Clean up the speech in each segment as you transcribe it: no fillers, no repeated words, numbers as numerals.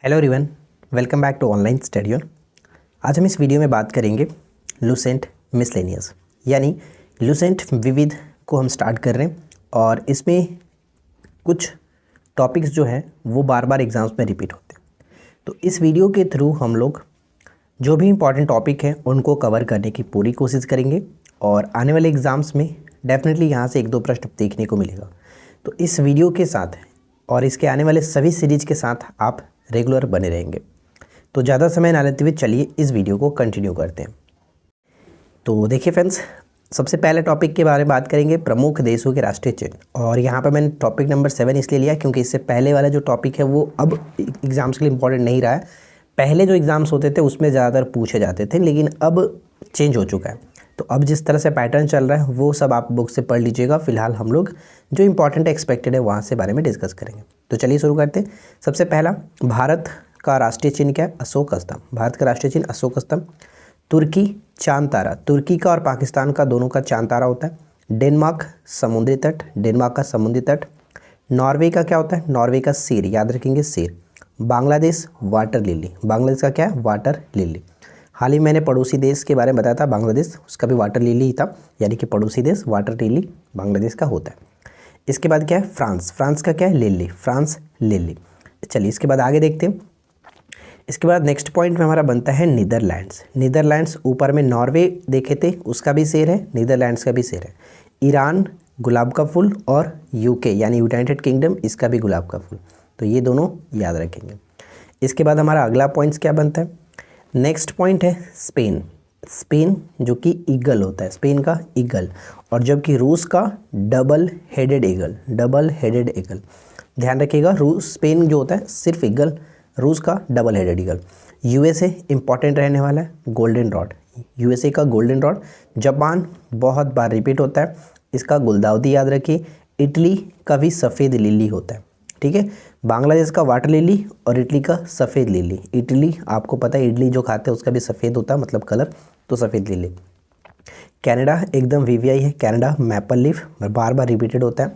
Hello everyone, welcome back to online study. आज हम इस वीडियो में बात करेंगे लुसेंट मिसलेनियस यानी लुसेंट विविध को हम स्टार्ट कर रहे हैं और इसमें कुछ टॉपिक्स जो है वो बार बार एग्ज़ाम्स में रिपीट होते हैं। तो इस वीडियो के थ्रू हम लोग जो भी इम्पॉर्टेंट टॉपिक है उनको कवर करने की पूरी कोशिश करेंगे और आने वाले एग्ज़ाम्स में डेफिनेटली यहाँ से एक दो प्रश्न देखने को मिलेगा। तो इस वीडियो के साथ और इसके आने वाले सभी सीरीज के साथ आप रेगुलर बने रहेंगे। तो ज़्यादा समय ना लेते हुए चलिए इस वीडियो को कंटिन्यू करते हैं। तो देखिए फ्रेंड्स, सबसे पहले टॉपिक के बारे में बात करेंगे प्रमुख देशों के राष्ट्रीय चिन्ह। और यहाँ पर मैंने टॉपिक नंबर 7 इसलिए लिया क्योंकि इससे पहले वाला जो टॉपिक है वो अब एग्ज़ाम्स के लिए इंपॉर्टेंट नहीं रहा है। पहले जो एग्ज़ाम्स होते थे उसमें ज़्यादातर पूछे जाते थे, लेकिन अब चेंज हो चुका है। तो अब जिस तरह से पैटर्न चल रहा है वो सब आप बुक से पढ़ लीजिएगा। फिलहाल हम लोग जो इंपॉर्टेंट एक्सपेक्टेड है वहाँ से बारे में डिस्कस करेंगे। तो चलिए शुरू करते हैं। सबसे पहला, भारत का राष्ट्रीय चिन्ह क्या है? अशोक स्तंभ। भारत का राष्ट्रीय चिन्ह अशोक स्तंभ। तुर्की चांद तारा, तुर्की का और पाकिस्तान का दोनों का चांद तारा होता है। डेनमार्क समुद्री तट, डेनमार्क का समुद्री तट। नॉर्वे का क्या होता है? नॉर्वे का शेर, याद रखेंगे शेर। बांग्लादेश वाटर लिली, बांग्लादेश का क्या है? Water lily. हाल ही मैंने पड़ोसी देश के बारे में बताया था बांग्लादेश, उसका भी वाटर लिली ही था, यानी कि पड़ोसी देश वाटर लिली बांग्लादेश का होता है। इसके बाद क्या है? फ्रांस, फ्रांस का क्या है? Lily, France lily. चलिए इसके बाद आगे देखते हैं। इसके बाद नेक्स्ट पॉइंट में हमारा बनता है नीदरलैंड्स। नीदरलैंड्स ऊपर में नॉर्वे देखे थे, उसका भी शेर है, नीदरलैंड्स का भी शेर है। ईरान गुलाब का फूल और यूके यानी यूनाइटेड किंगडम, इसका भी गुलाब का फूल। तो ये दोनों याद रखेंगे। इसके बाद हमारा अगला पॉइंट्स क्या बनता है? नेक्स्ट पॉइंट है स्पेन। स्पेन जो कि ईगल होता है, स्पेन का ईगल, और जबकि रूस का double headed eagle, double headed eagle. ध्यान रखिएगा, रूस स्पेन जो होता है सिर्फ ईगल, रूस का double headed eagle. USA important रहने वाला है, गोल्डन रॉड, यूएसए का गोल्डन रॉड। जापान बहुत बार रिपीट होता है, इसका गुलदाउदी याद रखिए। इटली का भी सफ़ेद लिली होता है, ठीक है। बांग्लादेश का वाटर लिली और इटली का सफ़ेद लिली। इटली आपको पता है, इडली जो खाते हैं उसका भी सफ़ेद होता है, मतलब कलर, तो सफ़ेद लिली। कनाडा एकदम वीवीआई है, कनाडा मैपल लीफ, बार बार रिपीटेड होता है।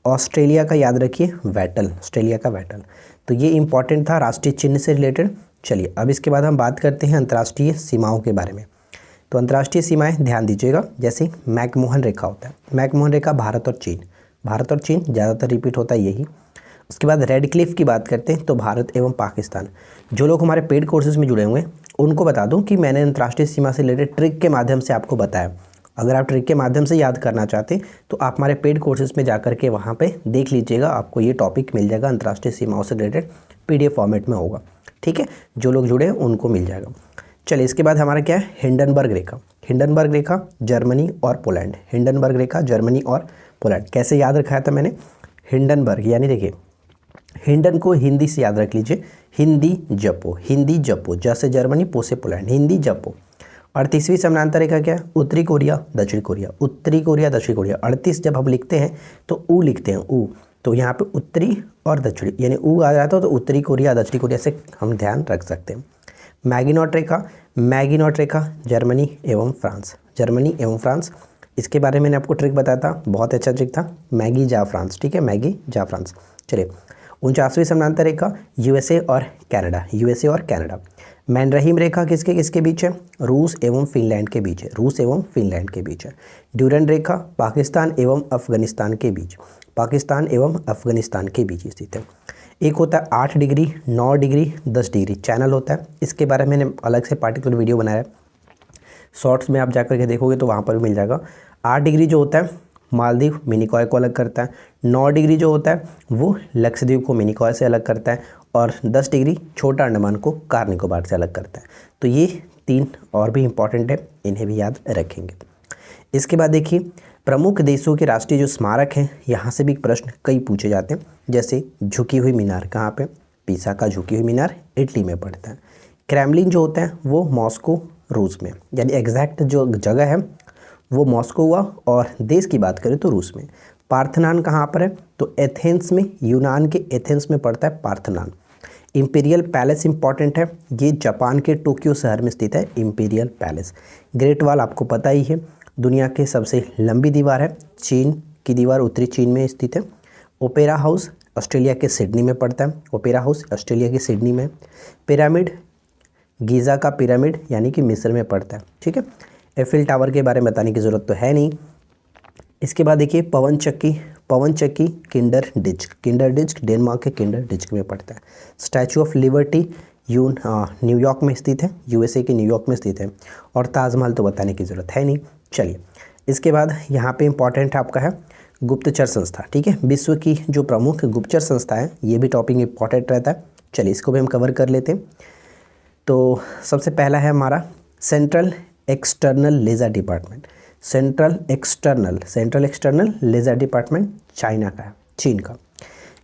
ऑस्ट्रेलिया का याद रखिए वैटल, ऑस्ट्रेलिया का वैटल। तो ये इंपॉर्टेंट था राष्ट्रीय चिन्ह से रिलेटेड। चलिए अब इसके बाद हम बात करते हैं अंतर्राष्ट्रीय सीमाओं के बारे में। तो अंतर्राष्ट्रीय सीमाएँ ध्यान दीजिएगा, जैसे मैकमोहन रेखा होता है। मैकमोहन रेखा भारत और चीन, भारत और चीन ज़्यादातर रिपीट होता है यही। उसके बाद रेड क्लिफ की बात करते हैं तो भारत एवं पाकिस्तान। जो लोग हमारे पेड कोर्सेज में जुड़े हुए हैं उनको बता दूं कि मैंने अंतर्राष्ट्रीय सीमा से रिलेटेड ट्रिक के माध्यम से आपको बताया। अगर आप ट्रिक के माध्यम से याद करना चाहते हैं तो आप हमारे पेड कोर्सेज में जाकर के वहाँ पे देख लीजिएगा, आपको ये टॉपिक मिल जाएगा, अंतर्राष्ट्रीय सीमाओं से रिलेटेड PDF फॉर्मेट में होगा, ठीक है। जो लोग जुड़े हैं उनको मिल जाएगा। चलिए इसके बाद हमारा क्या है? हिंडनबर्ग रेखा। हिंडनबर्ग रेखा जर्मनी और पोलैंड, हिंडनबर्ग रेखा जर्मनी और पोलैंड। कैसे याद रखाया था मैंने? हिंडनबर्ग यानी देखिए, हिंडन को हिंदी से याद रख लीजिए, हिंदी जपो, हिंदी जपो, जैसे जर्मनी, पो से पोलैंड, हिंदी जपो। 38वीं समानांतर रेखा क्या है? उत्तरी कोरिया दक्षिण कोरिया, उत्तरी कोरिया दक्षिण कोरिया। 38 जब हम लिखते हैं तो ऊ लिखते हैं, ऊ। तो यहाँ पे उत्तरी और दक्षिणी यानी ऊ आ जाता है, तो उत्तरी कोरिया दक्षिणी कोरिया से हम ध्यान रख सकते हैं। मैगिनॉट रेखा, मैगिनॉट रेखा जर्मनी एवं फ्रांस, जर्मनी एवं फ्रांस। इसके बारे में मैंने आपको ट्रिक बताया था, बहुत अच्छा ट्रिक था, मैगी जा फ्रांस, ठीक है, मैगी जा फ्रांस। चलिए 49वीं समानांतर रेखा यूएसए और कनाडा, यूएसए और कनाडा। मैनरहीम रेखा किसके किसके बीच है? रूस एवं फिनलैंड के बीच है, रूस एवं फिनलैंड के बीच है। ड्यूरेंट रेखा पाकिस्तान एवं अफगानिस्तान के बीच, पाकिस्तान एवं अफगानिस्तान के बीच स्थित है। एक होता है 8 डिग्री, 9 डिग्री, 10 डिग्री चैनल होता है। इसके बारे में मैंने अलग से पार्टिकुलर वीडियो बनाया है, शॉर्ट्स में आप जाकर के देखोगे तो वहाँ पर भी मिल जाएगा। 8 डिग्री जो होता है मालदीव मिनिकॉय को अलग करता है। 9 डिग्री जो होता है वो लक्षद्वीप को मिनिकॉय से अलग करता है, और 10 डिग्री छोटा अंडमान को कार निकोबार से अलग करता है। तो ये 3 और भी इम्पॉर्टेंट है, इन्हें भी याद रखेंगे। इसके बाद देखिए, प्रमुख देशों के राष्ट्रीय जो स्मारक हैं, यहाँ से भी प्रश्न कई पूछे जाते हैं। जैसे झुकी हुई मीनार कहाँ पे? पीसा का झुकी हुई मीनार इटली में पड़ता है। क्रेमलिन जो होता है वो मॉस्को रूस में, यानी एग्जैक्ट जो जगह है वो मॉस्को हुआ, और देश की बात करें तो रूस में। पार्थनान कहाँ पर है? तो एथेंस में, यूनान के एथेंस में पड़ता है पार्थनान। इंपीरियल पैलेस इंपॉर्टेंट है, ये जापान के टोक्यो शहर में स्थित है इंपीरियल पैलेस। ग्रेट वॉल आपको पता ही है, दुनिया के सबसे लंबी दीवार है, चीन की दीवार उत्तरी चीन में स्थित है। ओपेरा हाउस ऑस्ट्रेलिया के सिडनी में पड़ता है। ओपेरा हाउस ऑस्ट्रेलिया के सिडनी में। पिरामिड, गीज़ा का पिरामिड यानी कि मिस्र में पड़ता है, ठीक है। एफिल टावर के बारे में बताने की ज़रूरत तो है नहीं। इसके बाद देखिए पवन चक्की किंडर डिस्क डेनमार्क के किंडर डिस्क में पड़ता है। स्टैचू ऑफ लिबर्टी न्यूयॉर्क में स्थित है, यूएसए के न्यूयॉर्क में स्थित है। और ताजमहल तो बताने की ज़रूरत है नहीं। चलिए इसके बाद यहाँ पे इम्पॉर्टेंट आपका है गुप्तचर संस्था, ठीक है। विश्व की जो प्रमुख गुप्तचर संस्था है, ये भी टॉपिक इम्पॉर्टेंट रहता है। चलिए इसको भी हम कवर कर लेते हैं। तो सबसे पहला है हमारा central external laser department. Central external laser department China का है, चीन का।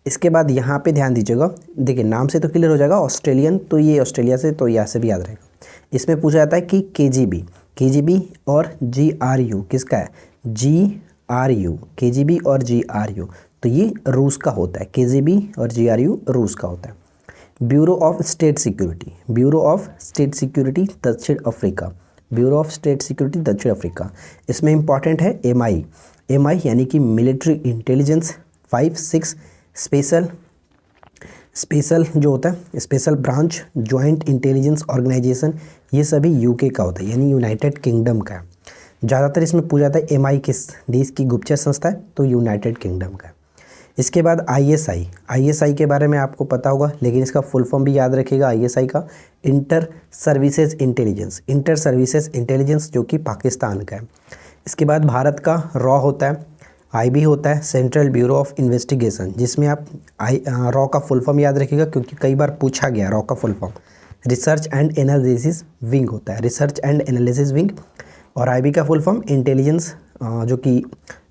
इसके बाद यहाँ पे ध्यान दीजिएगा, देखिए नाम से तो क्लियर हो जाएगा ऑस्ट्रेलियन, तो ये ऑस्ट्रेलिया से, तो यहाँ से भी याद रहेगा। इसमें पूछा जाता है कि केजीबी और GRU किसका है? GRU, केजीबी और GRU, तो ये रूस का होता है। केजीबी और GRU रूस का होता है। ब्यूरो ऑफ स्टेट सिक्योरिटी दक्षिण अफ्रीका। इसमें इंपॉर्टेंट है MI यानी कि मिलिट्री इंटेलिजेंस 5-6 स्पेशल जो होता है special branch joint intelligence organisation, ये सभी यूके का होता है यानी यूनाइटेड किंगडम का है। ज़्यादातर इसमें पूछा जाता है MI किस देश की गुप्तचर संस्था है, तो यूनाइटेड किंगडम का है। इसके बाद ISI के बारे में आपको पता होगा, लेकिन इसका फुल फॉर्म भी याद रखिएगा ISI का, इंटर सर्विसेज इंटेलिजेंस जो कि पाकिस्तान का है। इसके बाद भारत का रॉ होता है, IB होता है, सेंट्रल ब्यूरो ऑफ इन्वेस्टिगेशन, जिसमें आप रॉ का फुल फॉर्म याद रखिएगा क्योंकि कई बार पूछा गया रॉ का full form. Research and analysis wing होता है, और IB का फुल फॉर्म इंटेलिजेंस जो कि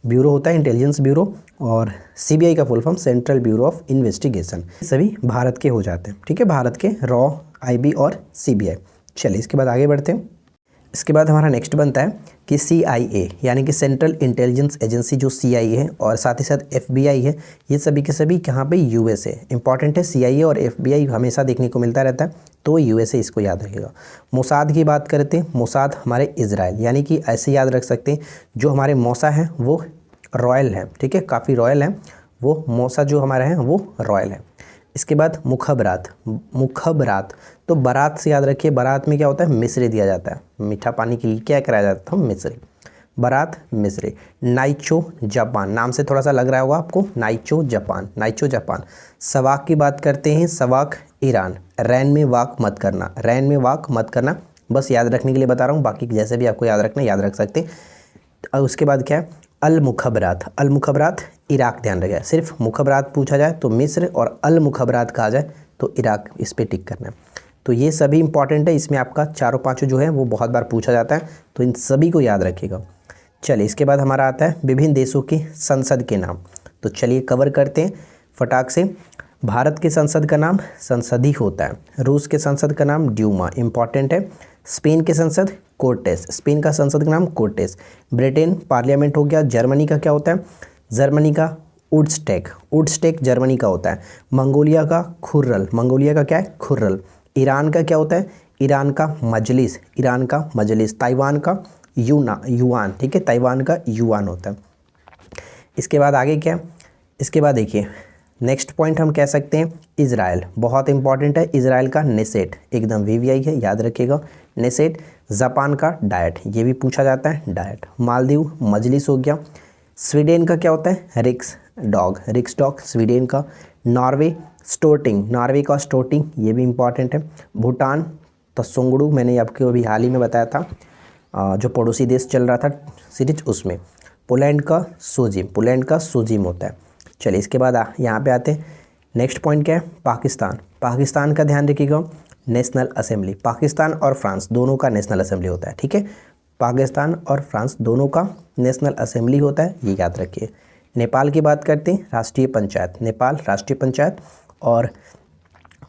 ब्यूरो होता है, इंटेलिजेंस ब्यूरो, और CBI का full form central bureau of investigation. सभी भारत के हो जाते हैं, ठीक है, भारत के रॉ, IB और CBI। चलिए इसके बाद आगे बढ़ते हैं। इसके बाद हमारा नेक्स्ट बनता है कि CIA यानी कि सेंट्रल इंटेलिजेंस एजेंसी जो CIA है, और साथ ही साथ FBI है, ये सभी के सभी कहाँ पे? USA। इंपॉर्टेंट है CIA और FBI हमेशा देखने को मिलता रहता है, तो USA इसको याद रखिएगा। मोसाद की बात करते हैं, मोसाद हमारे इजराइल, यानी कि ऐसे याद रख सकते हैं जो हमारे मौसा हैं वो रॉयल है, ठीक है, काफ़ी रॉयल है वो, मौसा जो हमारे हैं वो रॉयल है। इसके बाद मुखबरात, तो बारात से याद रखिए, बारात में क्या होता है? मिश्री दिया जाता है, मीठा पानी के लिए क्या कराया जाता था? मिश्री, बारात मिश्री। नाइचो जापान, नाम से थोड़ा सा लग रहा होगा आपको, नाइचो जापान। सवाक की बात करते हैं, सवाक ईरान। रैन में वाक मत करना, बस याद रखने के लिए बता रहा हूँ, बाकी जैसे भी आपको याद रखना याद रख सकते हैं। और उसके बाद क्या है? अल मुखबरात इराक, ध्यान रखिए, सिर्फ मुखबरात पूछा जाए तो मिस्र, और अल मुखबरात कहा जाए तो इराक, इस पे टिक करना है। तो ये सभी इंपॉर्टेंट है, इसमें आपका चारों पांचों जो है वो बहुत बार पूछा जाता है, तो इन सभी को याद रखिएगा। चलिए इसके बाद हमारा आता है विभिन्न देशों की संसद के नाम, तो चलिए कवर करते हैं फटाक से। भारत के संसद का नाम संसद ही होता है, रूस के संसद का नाम ड्यूमा, इंपॉर्टेंट है। स्पेन के संसद कोर्टेस, स्पेन का संसद का नाम कोर्टेस। ब्रिटेन पार्लियामेंट हो गया। जर्मनी का क्या होता है? जर्मनी का उड्सटेक जर्मनी का होता है। मंगोलिया का खुर्रल, मंगोलिया का क्या है? खुर्रल। ईरान का क्या होता है? ईरान का मजलिस। ताइवान का युआन, ठीक है, ताइवान का युआन होता है। इसके बाद आगे क्या? इसके बाद देखिए नेक्स्ट पॉइंट हम कह सकते हैं इजराइल, बहुत इंपॉर्टेंट है। इजराइल का नेसेट, एकदम VVI है, याद रखिएगा नेसेट। जापान का डायट, ये भी पूछा जाता है, डायट। मालदीव मजलिस हो गया। स्वीडन का क्या होता है? रिक्स डॉग स्वीडन का। नॉर्वे का स्टोटिंग, ये भी इंपॉर्टेंट है। भूटान तसोंगड़ू, मैंने आपको अभी हाल ही में बताया था, जो पड़ोसी देश चल रहा था सीरीज उसमें। पोलैंड का सोजिम होता है। चलिए इसके बाद यहाँ पे आते हैं, नेक्स्ट पॉइंट क्या है? पाकिस्तान का ध्यान रखिएगा, नेशनल असेंबली। पाकिस्तान और फ्रांस दोनों का नेशनल असेंबली होता है, ठीक है, पाकिस्तान और फ्रांस दोनों का नेशनल असेंबली होता है, ये याद रखिए। नेपाल की बात करते हैं, राष्ट्रीय पंचायत। और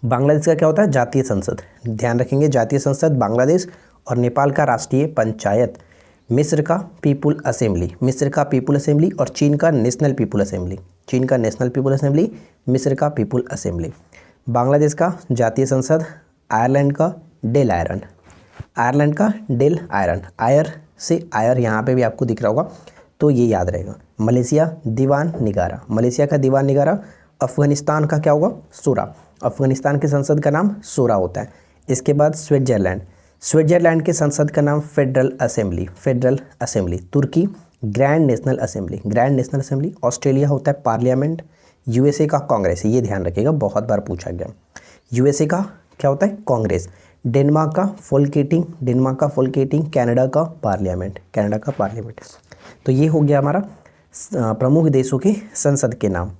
बांग्लादेश का क्या होता है? जातीय संसद, ध्यान रखेंगे, जातीय संसद बांग्लादेश, और नेपाल का राष्ट्रीय पंचायत। मिस्र का पीपुल असेंबली, और चीन का नेशनल पीपुल असेंबली, मिस्र का पीपुल असेंबली। बांग्लादेश का जातीय संसद। आयरलैंड का डेल आयरन, आयर से आयर यहाँ पे भी आपको दिख रहा होगा, तो ये याद रहेगा। मलेशिया का दीवान निगारा, अफगानिस्तान का क्या होगा? शूरा। अफगानिस्तान की संसद का नाम शूरा होता है। इसके बाद स्विट्जरलैंड, स्विट्जरलैंड की संसद का नाम फेडरल असेंबली, फेडरल असेंबली। तुर्की grand national assembly, grand national assembly. Australia होता है पार्लियामेंट। यूएसए का कांग्रेस, ये ध्यान रखिएगा, बहुत बार पूछा गया। यूएसए का क्या होता है? कांग्रेस। डेनमार्क का फोल्केटिंग, डेनमार्क का फोल्केटिंग। कनाडा का पार्लियामेंट, कनाडा का पार्लियामेंट। तो ये हो गया हमारा प्रमुख देशों के संसद के नाम।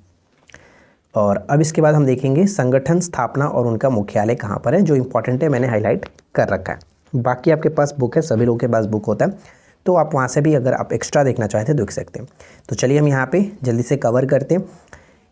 और अब इसके बाद हम देखेंगे संगठन, स्थापना और उनका मुख्यालय कहाँ पर है, जो इंपॉर्टेंट है, मैंने हाईलाइट कर रखा है। बाकी आपके पास बुक है, सभी लोगों के पास बुक होता है, तो आप वहाँ से भी अगर आप एक्स्ट्रा देखना चाहते हैं देख सकते हैं। तो चलिए हम यहाँ पे जल्दी से कवर करते हैं।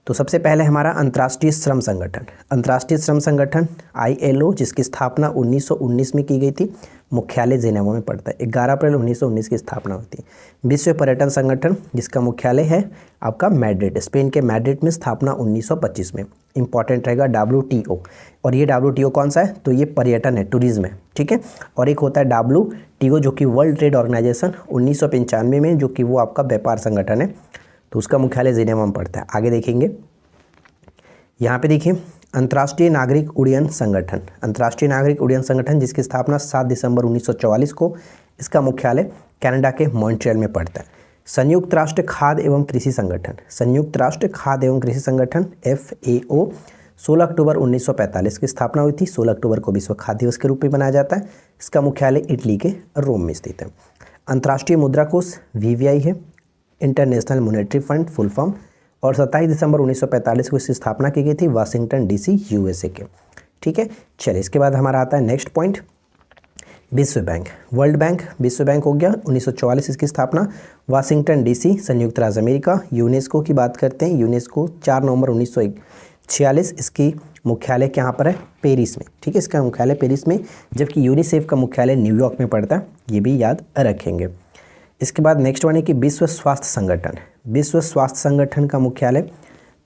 तो सबसे पहले हमारा अंतर्राष्ट्रीय श्रम संगठन, अंतर्राष्ट्रीय श्रम संगठन ILO, जिसकी स्थापना 1919 में की गई थी, मुख्यालय जेनेवा में पड़ता है। 11 अप्रैल 1919 की स्थापना हुई थी। विश्व पर्यटन संगठन, जिसका मुख्यालय है आपका मैड्रिड, स्पेन के मैड्रिड में, स्थापना 1925 में। इंपॉर्टेंट रहेगा WTO, और ये WTO कौन सा है? तो ये पर्यटन है, टूरिज्म है, ठीक है। और एक होता है WTO जो कि वर्ल्ड ट्रेड ऑर्गेनाइजेशन, 1995 में, जो कि वो आपका व्यापार संगठन है, तो उसका मुख्यालय जेनेवा में पड़ता है। आगे देखेंगे, यहाँ पे देखिए अंतर्राष्ट्रीय नागरिक उड्डयन संगठन, अंतर्राष्ट्रीय नागरिक उड्डयन संगठन, जिसकी स्थापना 7 दिसंबर 1944 को, इसका मुख्यालय कनाडा के मॉन्ट्रियल में पड़ता है। संयुक्त राष्ट्र खाद्य एवं कृषि संगठन, संयुक्त राष्ट्र खाद्य एवं कृषि संगठन FAO, 16 अक्टूबर 1945 की स्थापना हुई थी। 16 अक्टूबर को विश्व खाद्य दिवस के रूप में मनाया जाता है। इसका मुख्यालय इटली के रोम में स्थित है। अंतर्राष्ट्रीय मुद्रा कोष VVI है, international monetary fund full form, और 27 दिसंबर 1945 को इसकी स्थापना की गई थी, वाशिंगटन DC USA के, ठीक है। चलिए इसके बाद हमारा आता है नेक्स्ट पॉइंट, विश्व बैंक, वर्ल्ड बैंक। विश्व बैंक हो गया 1944 इसकी स्थापना, वाशिंगटन DC, संयुक्त राज्य अमेरिका। यूनेस्को की बात करते हैं, यूनेस्को 4 नवंबर 1946, इसकी मुख्यालय कहाँ पर है? पेरिस में, ठीक है, इसका मुख्यालय पेरिस में, जबकि यूनिसेफ का मुख्यालय न्यूयॉर्क में पड़ता है, ये भी याद रखेंगे। इसके बाद नेक्स्ट वन है कि विश्व स्वास्थ्य संगठन, विश्व स्वास्थ्य संगठन का मुख्यालय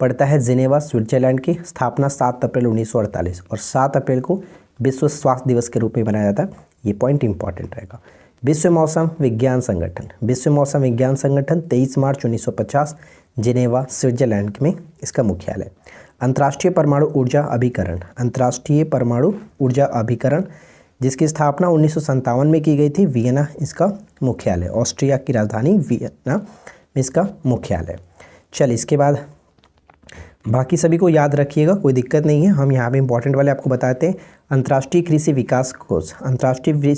पड़ता है जिनेवा, स्विट्जरलैंड की। स्थापना 7 अप्रैल 1948, और 7 अप्रैल को विश्व स्वास्थ्य दिवस के रूप में मनाया जाता है, ये पॉइंट इंपॉर्टेंट रहेगा। विश्व मौसम विज्ञान संगठन, विश्व मौसम विज्ञान संगठन 23 मार्च 1950, जिनेवा, स्विट्जरलैंड में इसका मुख्यालय। अंतर्राष्ट्रीय परमाणु ऊर्जा अभिकरण, अंतर्राष्ट्रीय परमाणु ऊर्जा अभिकरण, जिसकी स्थापना 1957 में की गई थी, वियना इसका मुख्यालय, ऑस्ट्रिया की राजधानी वियना में इसका मुख्यालय। चल इसके बाद बाकी सभी को याद रखिएगा, कोई दिक्कत नहीं है, हम यहाँ पे इंपॉर्टेंट वाले आपको बताते हैं। अंतर्राष्ट्रीय कृषि विकास कोष, अंतर्राष्ट्रीय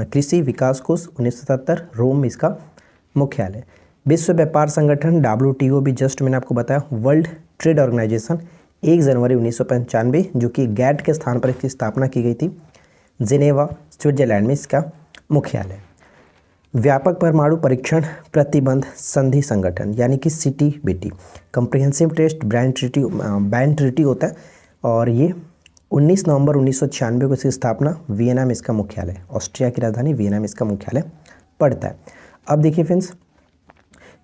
कृषि विकास कोष 1977, रोम में इसका मुख्यालय। विश्व व्यापार संगठन WTO भी जस्ट मैंने आपको बताया, वर्ल्ड ट्रेड ऑर्गेनाइजेशन 1 जनवरी 1995, जो कि गैट के स्थान पर इसकी स्थापना की गई थी, जिनेवा, स्विट्जरलैंड में इसका मुख्यालय। व्यापक परमाणु परीक्षण प्रतिबंध संधि संगठन, यानी कि CTBT, comprehensive test ban treaty होता है, और ये 19 नवंबर 1996 को इसकी स्थापना, वियना में इसका मुख्यालय, ऑस्ट्रिया की राजधानी वियना में इसका मुख्यालय पड़ता है। अब देखिए फ्रेंड्स,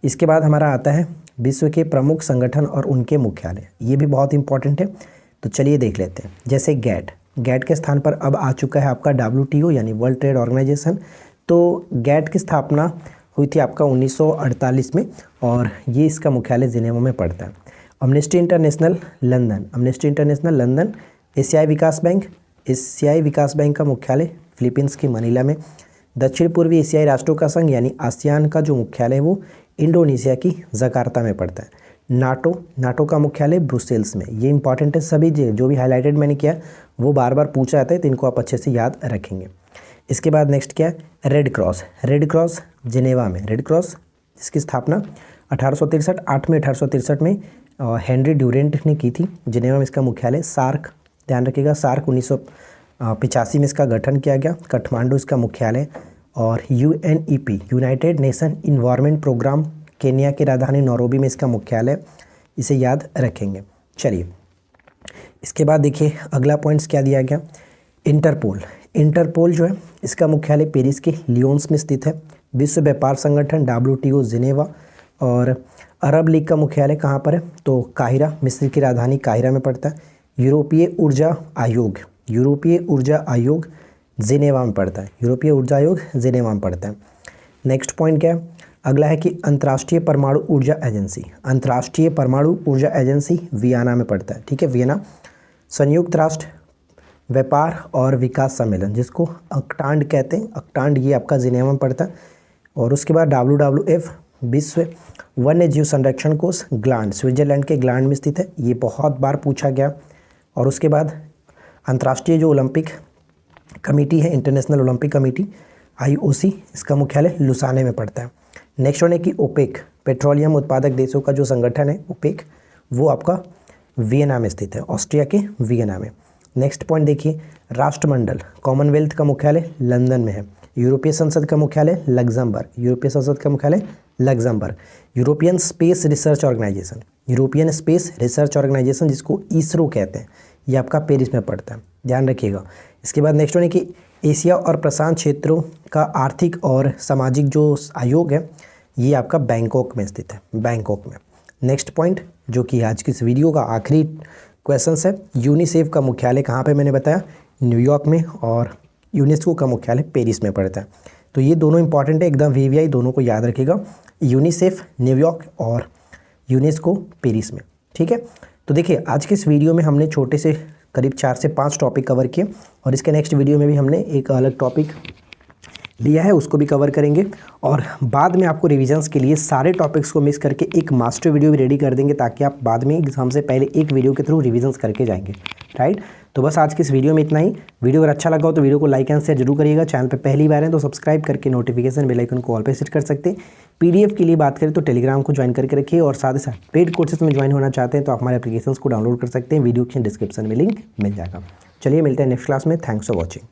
इसके बाद हमारा आता है विश्व के प्रमुख संगठन और उनके मुख्यालय, ये भी बहुत इंपॉर्टेंट है, तो चलिए देख लेते हैं। जैसे गैट के स्थान पर अब आ चुका है आपका WTO, यानी वर्ल्ड ट्रेड ऑर्गेनाइजेशन। तो गैट की स्थापना हुई थी आपका 1948 में, और ये इसका मुख्यालय जिनेवा में पड़ता है। Amnesty international London, Amnesty international London. एशियाई विकास बैंक, एशियाई विकास बैंक का मुख्यालय फिलीपींस की मनीला में। दक्षिण पूर्वी एशियाई राष्ट्रों का संघ यानी आसियान का जो मुख्यालय है वो इंडोनेशिया की जकार्ता में पड़ता है। नाटो का मुख्यालय ब्रुसेल्स में। ये इंपॉर्टेंट है, सभी जो भी हाईलाइटेड मैंने किया वो बार बार पूछा जाता है, तो इनको आप अच्छे से याद रखेंगे। इसके बाद नेक्स्ट क्या है? रेड क्रॉस जिनेवा में, रेड क्रॉस जिसकी स्थापना 1863 1863 में हेनरी ड्यूरेंट ने की थी, जिनेवा में इसका मुख्यालय। सार्क, ध्यान रखिएगा, सार्क 1985 में इसका गठन किया गया, काठमांडू इसका मुख्यालय। और UNEP, United Nation environment programme, Kenya की राजधानी नैरोबी में इसका मुख्यालय, इसे याद रखेंगे। चलिए इसके बाद देखिए अगला पॉइंट्स क्या दिया गया। इंटरपोल जो है इसका मुख्यालय पेरिस के लियोन्स में स्थित है। विश्व व्यापार संगठन WTO जिनेवा। और अरब लीग का मुख्यालय कहाँ पर है? तो काहिरा, मिस्र की राजधानी काहिरा में पड़ता है। यूरोपीय ऊर्जा आयोग जिनेवा में पड़ता है, यूरोपीय ऊर्जा आयोग जिनेवा में पड़ता है। नेक्स्ट पॉइंट क्या है? अगला है कि अंतर्राष्ट्रीय परमाणु ऊर्जा एजेंसी, अंतर्राष्ट्रीय परमाणु ऊर्जा एजेंसी वियना में पड़ता है, ठीक है, वियना। संयुक्त राष्ट्र व्यापार और विकास सम्मेलन, जिसको अक्टांड कहते हैं, अक्टांड, ये आपका जिनेवा में पड़ता है। और उसके बाद WWF विश्व वन्य जीव संरक्षण कोष, ग्लांड, स्विट्जरलैंड के ग्लांड में स्थित है, ये बहुत बार पूछा गया। और उसके बाद अंतर्राष्ट्रीय जो ओलंपिक कमेटी है, इंटरनेशनल ओलंपिक कमेटी IOC, इसका मुख्यालय लुसाने में पड़ता है। नेक्स्ट वन है कि ओपेक, पेट्रोलियम उत्पादक देशों का जो संगठन है ओपेक, वो आपका वियना में स्थित है, ऑस्ट्रिया के वियना में। नेक्स्ट पॉइंट देखिए, राष्ट्रमंडल, कॉमनवेल्थ का मुख्यालय लंदन में है। यूरोपीय संसद का मुख्यालय लग्जमबर्ग, यूरोपीय संसद का मुख्यालय Luxembourg. European space research organisation, European space research organisation, जिसको इसरो कहते हैं, ये आपका पेरिस में पड़ता है, ध्यान रखिएगा। इसके बाद नेक्स्ट वन है कि एशिया और प्रशांत क्षेत्रों का आर्थिक और सामाजिक जो आयोग है, ये आपका बैंकॉक में स्थित है, बैंकॉक में। नेक्स्ट पॉइंट जो कि आज की इस वीडियो का आखिरी क्वेश्चन है, यूनिसेफ का मुख्यालय कहाँ पे, मैंने बताया न्यूयॉर्क में, और यूनेस्को का मुख्यालय पेरिस में पड़ता है। तो ये दोनों इंपॉर्टेंट है, एकदम VVI, दोनों को याद रखिएगा, यूनिसेफ न्यूयॉर्क और यूनेस्को पेरिस में, ठीक है। तो देखिए आज के इस वीडियो में हमने छोटे से करीब 4 से 5 टॉपिक कवर किए, और इसके नेक्स्ट वीडियो में भी हमने एक अलग टॉपिक लिया है, उसको भी कवर करेंगे। और बाद में आपको रिविजन्स के लिए सारे टॉपिक्स को मिक्स करके एक मास्टर वीडियो भी रेडी कर देंगे, ताकि आप बाद में एग्जाम से पहले एक वीडियो के थ्रू रिविजन्स करके जाएंगे, राइट। तो बस आज की इस वीडियो में इतना ही। वीडियो अगर अच्छा लगा हो तो वीडियो को लाइक एंड शेयर जरूर करिएगा। चैनल पे पहली बार है तो सब्सक्राइब करके नोटिफिकेशन बेल आइकन को ऑल पे सेट कर सकते हैं। PDF के लिए बात करें तो टेलीग्राम को ज्वाइन करके रखिए, और साथ ही साथ पेड कोर्सेज में ज्वाइन होना चाहते हैं तो आप हमारे एप्लीकेशंस को डाउनलोड कर सकते हैं, वीडियो के डिस्क्रिप्शन में लिंक मिल जाएगा। चलिए मिलते हैं नेक्स्ट क्लास में। Thanks for watching.